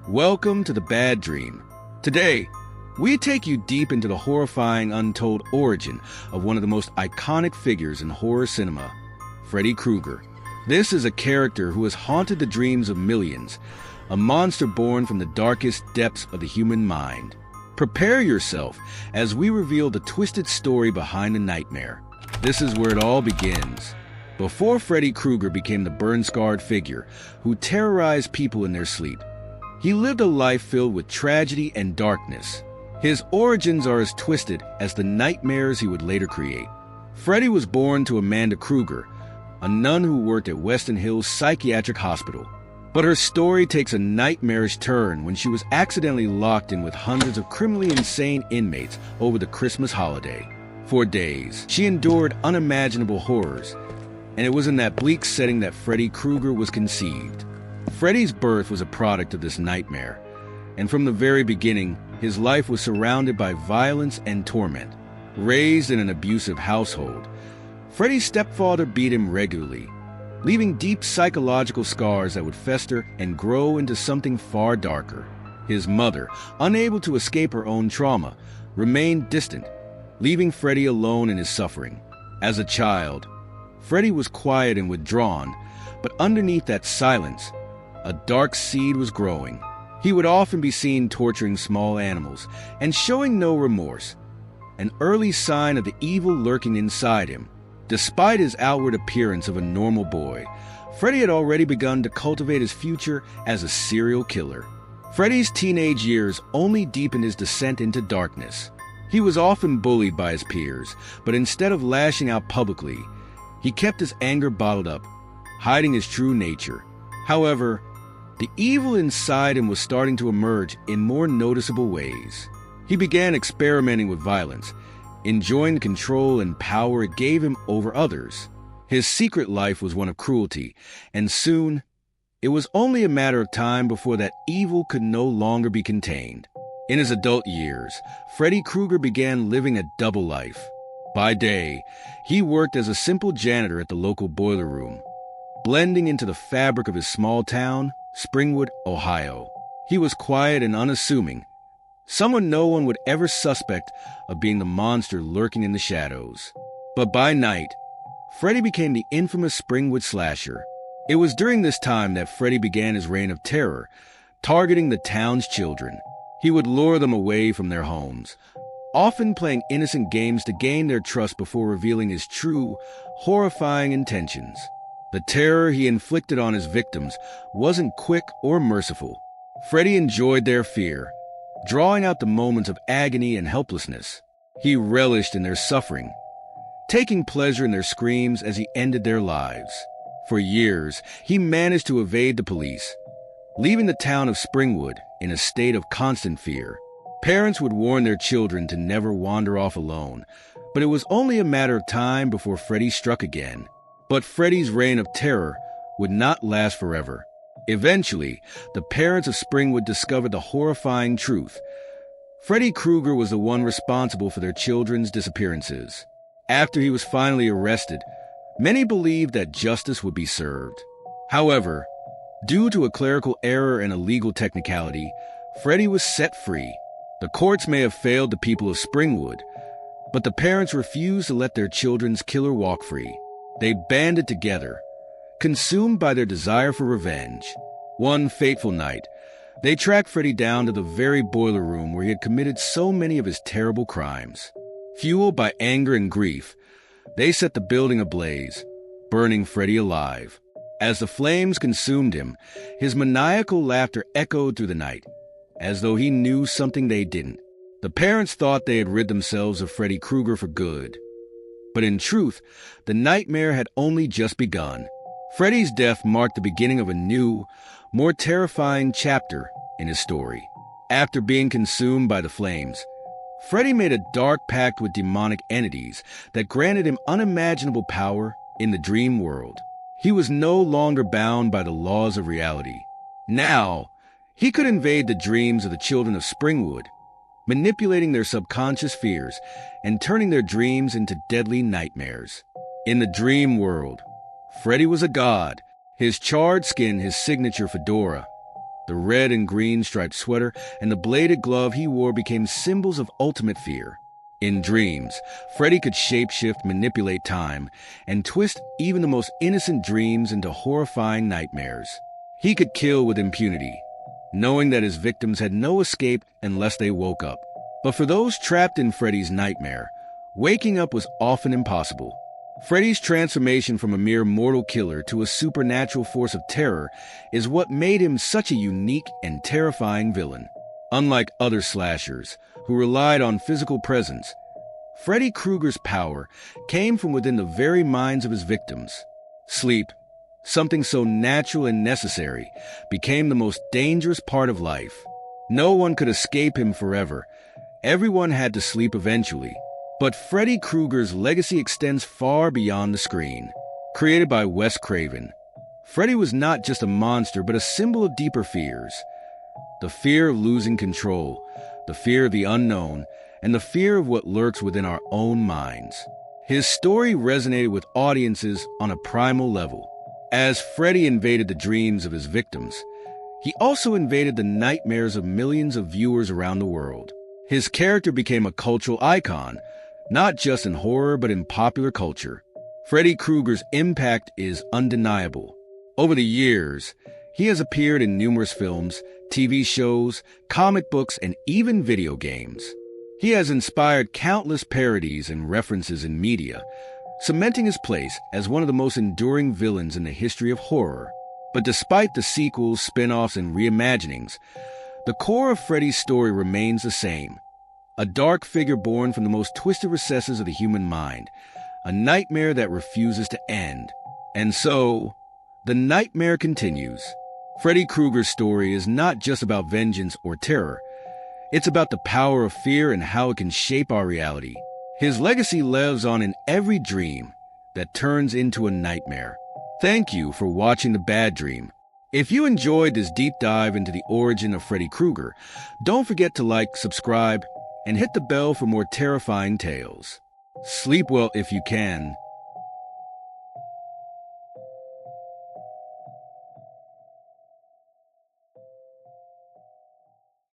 Welcome to The Bad Dream. Today, we take you deep into the horrifying untold origin of one of the most iconic figures in horror cinema, Freddy Krueger. This is a character who has haunted the dreams of millions, a monster born from the darkest depths of the human mind. Prepare yourself as we reveal the twisted story behind the nightmare. This is where it all begins. Before Freddy Krueger became the burn-scarred figure who terrorized people in their sleep, he lived a life filled with tragedy and darkness. His origins are as twisted as the nightmares he would later create. Freddy was born to Amanda Krueger, a nun who worked at Weston Hills Psychiatric Hospital. But her story takes a nightmarish turn when she was accidentally locked in with hundreds of criminally insane inmates over the Christmas holiday. For days, she endured unimaginable horrors, and it was in that bleak setting that Freddy Krueger was conceived. Freddy's birth was a product of this nightmare, and from the very beginning, his life was surrounded by violence and torment. Raised in an abusive household, Freddy's stepfather beat him regularly, leaving deep psychological scars that would fester and grow into something far darker. His mother, unable to escape her own trauma, remained distant, leaving Freddy alone in his suffering. As a child, Freddy was quiet and withdrawn, but underneath that silence, a dark seed was growing. He would often be seen torturing small animals and showing no remorse, an early sign of the evil lurking inside him. Despite his outward appearance of a normal boy, Freddy had already begun to cultivate his future as a serial killer. Freddy's teenage years only deepened his descent into darkness. He was often bullied by his peers, but instead of lashing out publicly, he kept his anger bottled up, hiding his true nature. However, the evil inside him was starting to emerge in more noticeable ways. He began experimenting with violence, enjoying the control and power it gave him over others. His secret life was one of cruelty, and soon, it was only a matter of time before that evil could no longer be contained. In his adult years, Freddy Krueger began living a double life. By day, he worked as a simple janitor at the local boiler room, blending into the fabric of his small town, Springwood, Ohio. He was quiet and unassuming, someone no one would ever suspect of being the monster lurking in the shadows. But by night, Freddy became the infamous Springwood Slasher. It was during this time that Freddy began his reign of terror, targeting the town's children. He would lure them away from their homes, often playing innocent games to gain their trust before revealing his true, horrifying intentions. The terror he inflicted on his victims wasn't quick or merciful. Freddy enjoyed their fear, drawing out the moments of agony and helplessness. He relished in their suffering, taking pleasure in their screams as he ended their lives. For years, he managed to evade the police, leaving the town of Springwood in a state of constant fear. Parents would warn their children to never wander off alone, but it was only a matter of time before Freddy struck again. But Freddy's reign of terror would not last forever. Eventually, the parents of Springwood discovered the horrifying truth. Freddy Krueger was the one responsible for their children's disappearances. After he was finally arrested, many believed that justice would be served. However, due to a clerical error and a legal technicality, Freddy was set free. The courts may have failed the people of Springwood, but the parents refused to let their children's killer walk free. They banded together, consumed by their desire for revenge. One fateful night, they tracked Freddy down to the very boiler room where he had committed so many of his terrible crimes. Fueled by anger and grief, they set the building ablaze, burning Freddy alive. As the flames consumed him, his maniacal laughter echoed through the night, as though he knew something they didn't. The parents thought they had rid themselves of Freddy Krueger for good. But in truth, the nightmare had only just begun. Freddy's death marked the beginning of a new, more terrifying chapter in his story. After being consumed by the flames, Freddy made a dark pact with demonic entities that granted him unimaginable power in the dream world. He was no longer bound by the laws of reality. Now, he could invade the dreams of the children of Springwood, manipulating their subconscious fears and turning their dreams into deadly nightmares. In the dream world, Freddy was a god, his charred skin his signature fedora, The red and green striped sweater and the bladed glove he wore became symbols of ultimate fear. In dreams, Freddy could shapeshift, manipulate time, and twist even the most innocent dreams into horrifying nightmares. He could kill with impunity, knowing that his victims had no escape unless they woke up. But for those trapped in Freddy's nightmare, waking up was often impossible. Freddy's transformation from a mere mortal killer to a supernatural force of terror is what made him such a unique and terrifying villain. Unlike other slashers, who relied on physical presence, Freddy Krueger's power came from within the very minds of his victims. Sleep, something so natural and necessary, became the most dangerous part of life. No one could escape him forever. Everyone had to sleep eventually. But Freddy Krueger's legacy extends far beyond the screen. Created by Wes Craven, Freddy was not just a monster, but a symbol of deeper fears. The fear of losing control, the fear of the unknown, and the fear of what lurks within our own minds. His story resonated with audiences on a primal level. As Freddy invaded the dreams of his victims, he also invaded the nightmares of millions of viewers around the world. His character became a cultural icon, not just in horror but in popular culture. Freddy Krueger's impact is undeniable. Over the years, he has appeared in numerous films, TV shows, comic books, and even video games. He has inspired countless parodies and references in media, cementing his place as one of the most enduring villains in the history of horror. But despite the sequels, spin-offs, and reimaginings, the core of Freddy's story remains the same. A dark figure born from the most twisted recesses of the human mind, a nightmare that refuses to end. And so, the nightmare continues. Freddy Krueger's story is not just about vengeance or terror. It's about the power of fear and how it can shape our reality. His legacy lives on in every dream that turns into a nightmare. Thank you for watching The Bad Dream. If you enjoyed this deep dive into the origin of Freddy Krueger, don't forget to like, subscribe, and hit the bell for more terrifying tales. Sleep well if you can,